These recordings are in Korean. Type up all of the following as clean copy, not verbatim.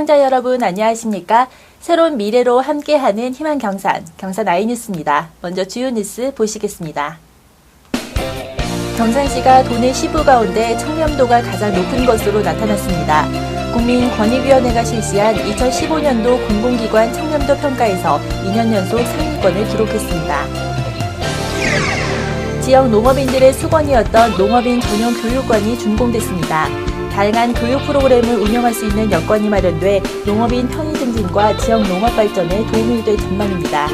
시청자 여러분 안녕하십니까? 새로운 미래로 함께하는 희망 경산 아이뉴스입니다. 먼저 주요 뉴스 보시겠습니다. 경산시가 도내 시부 가운데 청렴도가 가장 높은 것으로 나타났습니다. 국민권익위원회가 실시한 2015년도 공공기관 청렴도 평가에서 2년 연속 상위권을 기록했습니다. 지역 농업인들의 수건이었던 농업인 전용 교육관이 준공됐습니다. 다양한 교육 프로그램을 운영할 수 있는 여건이 마련돼 농업인 편의 증진과 지역 농업 발전에 도움이 될 전망입니다.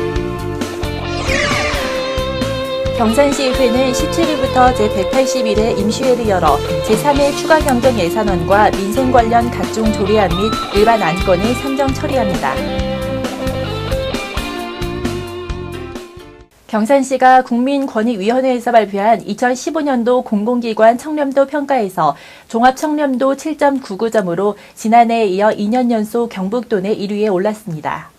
경산시의회는 17일부터 제181회 임시회를 열어 제3회 추가 경정 예산안과 민생 관련 각종 조례안 및 일반 안건을 상정 처리합니다. 경산시가 국민권익위원회에서 발표한 2015년도 공공기관 청렴도 평가에서 종합청렴도 7.99점으로 지난해에 이어 2년 연속 경북도 내 1위에 올랐습니다.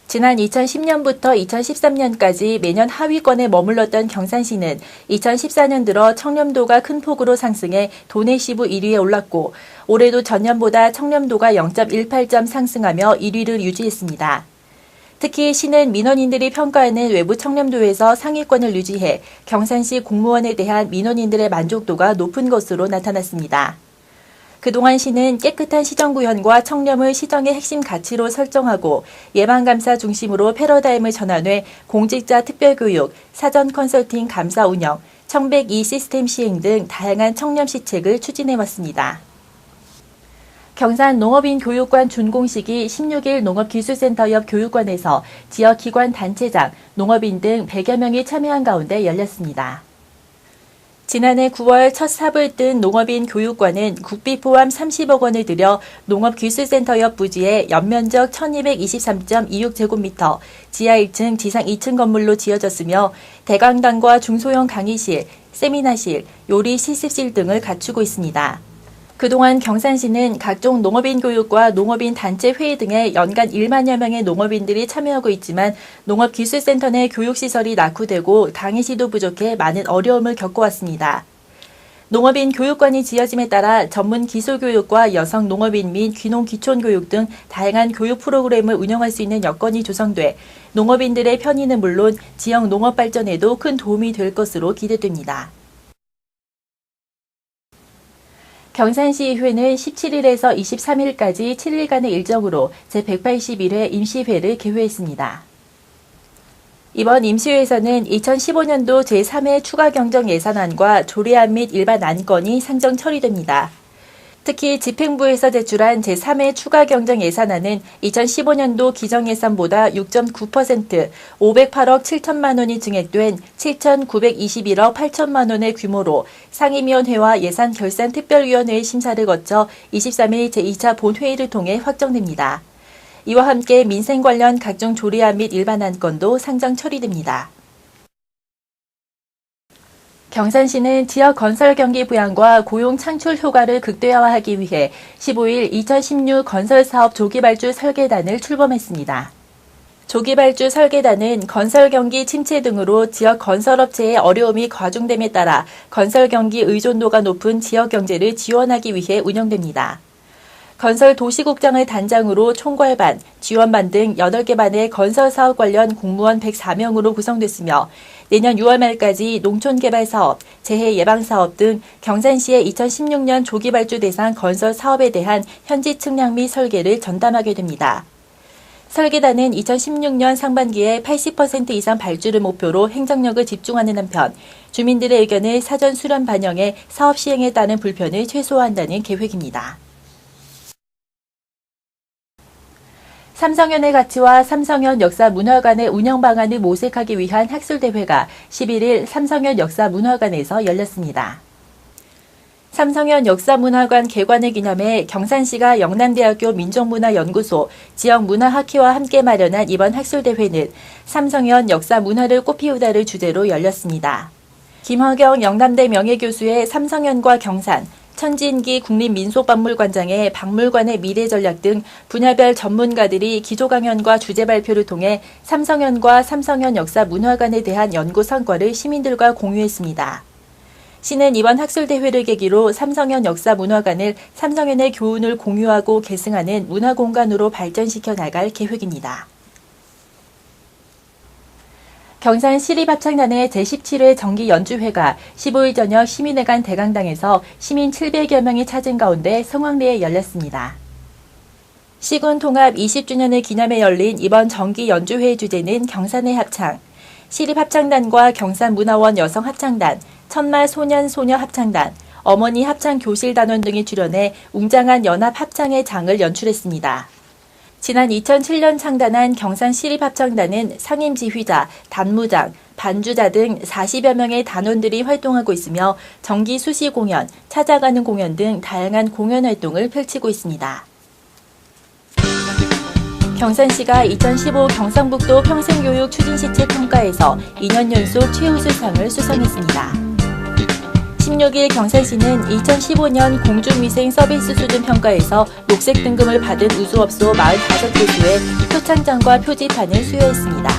지난 2010년부터 2013년까지 매년 하위권에 머물렀던 경산시는 2014년 들어 청렴도가 큰 폭으로 상승해 도내 시부 1위에 올랐고 올해도 전년보다 청렴도가 0.18점 상승하며 1위를 유지했습니다. 특히 시는 민원인들이 평가하는 외부 청렴도에서 상위권을 유지해 경산시 공무원에 대한 민원인들의 만족도가 높은 것으로 나타났습니다. 그동안 시는 깨끗한 시정구현과 청렴을 시정의 핵심 가치로 설정하고 예방감사 중심으로 패러다임을 전환해 공직자 특별교육, 사전 컨설팅 감사 운영, 청백 시스템 시행 등 다양한 청렴 시책을 추진해왔습니다. 경산 농업인 교육관 준공식이 16일 농업기술센터 옆 교육관에서 지역기관 단체장, 농업인 등 100여 명이 참여한 가운데 열렸습니다. 지난해 9월 첫 삽을 뜬 농업인 교육관은 국비 포함 30억 원을 들여 농업기술센터 옆 부지에 연면적 1223.26제곱미터, 지하 1층, 지상 2층 건물로 지어졌으며 대강당과 중소형 강의실, 세미나실, 요리 실습실 등을 갖추고 있습니다. 그동안 경산시는 각종 농업인 교육과 농업인 단체 회의 등에 연간 1만여 명의 농업인들이 참여하고 있지만 농업기술센터 내 교육시설이 낙후되고 강의실도 부족해 많은 어려움을 겪어왔습니다. 농업인 교육관이 지어짐에 따라 전문 기술교육과 여성 농업인 및 귀농 기촌교육 등 다양한 교육 프로그램을 운영할 수 있는 여건이 조성돼 농업인들의 편의는 물론 지역 농업 발전에도 큰 도움이 될 것으로 기대됩니다. 경산시의회는 17일에서 23일까지 7일간의 일정으로 제181회 임시회를 개회했습니다. 이번 임시회에서는 2015년도 제3회 추가 경정 예산안과 조례안 및 일반 안건이 상정 처리됩니다. 특히 집행부에서 제출한 제3회 추가 경정 예산안은 2015년도 기정예산보다 6.9% 508억 7천만 원이 증액된 7,921억 8천만 원의 규모로 상임위원회와 예산결산특별위원회의 심사를 거쳐 23일 제2차 본회의를 통해 확정됩니다. 이와 함께 민생 관련 각종 조례안 및 일반 안건도 상정 처리됩니다. 경산시는 지역 건설 경기 부양과 고용 창출 효과를 극대화하기 위해 15일 2016 건설사업 조기발주 설계단을 출범했습니다. 조기발주 설계단은 건설 경기 침체 등으로 지역 건설업체의 어려움이 과중됨에 따라 건설 경기 의존도가 높은 지역 경제를 지원하기 위해 운영됩니다. 건설 도시국장을 단장으로 총괄반, 지원반 등 8개 반의 건설사업 관련 공무원 104명으로 구성됐으며 내년 6월 말까지 농촌개발사업, 재해예방사업 등 경산시의 2016년 조기발주 대상 건설 사업에 대한 현지 측량 및 설계를 전담하게 됩니다. 설계단은 2016년 상반기에 80% 이상 발주를 목표로 행정력을 집중하는 한편 주민들의 의견을 사전 수렴 반영해 사업 시행에 따른 불편을 최소화한다는 계획입니다. 삼성현의 가치와 삼성현 역사문화관의 운영 방안을 모색하기 위한 학술대회가 11일 삼성현 역사문화관에서 열렸습니다. 삼성현 역사문화관 개관을 기념해 경산시가 영남대학교 민족문화연구소, 지역문화학회와 함께 마련한 이번 학술대회는 삼성현 역사문화를 꽃피우다를 주제로 열렸습니다. 김허경 영남대 명예교수의 삼성현과 경산, 천진기 국립민속박물관장의 박물관의 미래 전략 등 분야별 전문가들이 기조 강연과 주제 발표를 통해 삼성현과 삼성현 역사문화관에 대한 연구 성과를 시민들과 공유했습니다. 시는 이번 학술대회를 계기로 삼성현 역사문화관을 삼성현의 교훈을 공유하고 계승하는 문화공간으로 발전시켜 나갈 계획입니다. 경산 시립합창단의 제17회 정기연주회가 15일 저녁 시민회관 대강당에서 시민 700여 명이 찾은 가운데 성황리에 열렸습니다. 시군 통합 20주년을 기념해 열린 이번 정기연주회의 주제는 경산의 합창, 시립합창단과 경산문화원 여성합창단, 천마 소년소녀 합창단, 어머니 합창교실단원 등이 출연해 웅장한 연합합창의 장을 연출했습니다. 지난 2007년 창단한 경산시립합창단은 상임지휘자, 단무장, 반주자 등 40여 명의 단원들이 활동하고 있으며 정기 수시 공연, 찾아가는 공연 등 다양한 공연 활동을 펼치고 있습니다. 경산시가 2015 경상북도 평생교육 추진시책 평가에서 2년 연속 최우수상을 수상했습니다. 16일 경산시는 2015년 공중위생 서비스 수준 평가에서 녹색 등급을 받은 우수업소 45개소에 표창장과 표지판을 수여했습니다.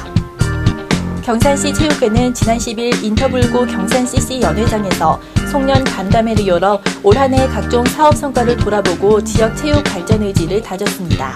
경산시 체육회는 지난 10일 인터불고 경산CC 연회장에서 송년 간담회를 열어 올 한 해 각종 사업 성과를 돌아보고 지역 체육 발전 의지를 다졌습니다.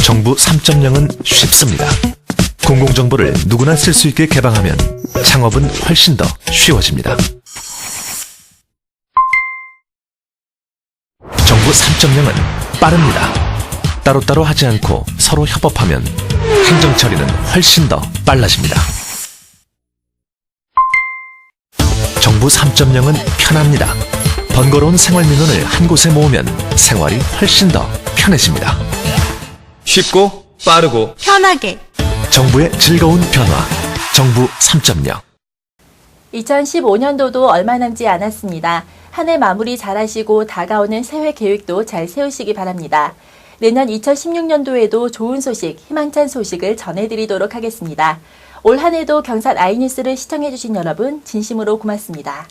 정부 3.0은 쉽습니다. 공공정보를 누구나 쓸 수 있게 개방하면 창업은 훨씬 더 쉬워집니다. 정부 3.0은 빠릅니다. 따로따로 하지 않고 서로 협업하면 행정 처리는 훨씬 더 빨라집니다. 정부 3.0은 편합니다. 번거로운 생활 민원을 한 곳에 모으면 생활이 훨씬 더 편해집니다. 쉽고 빠르고 편하게 정부의 즐거운 변화, 정부 3.0. 2015년도도 얼마 남지 않았습니다. 한 해 마무리 잘하시고 다가오는 새해 계획도 잘 세우시기 바랍니다. 내년 2016년도에도 좋은 소식, 희망찬 소식을 전해드리도록 하겠습니다. 올 한 해도 경산 아이뉴스를 시청해주신 여러분 진심으로 고맙습니다.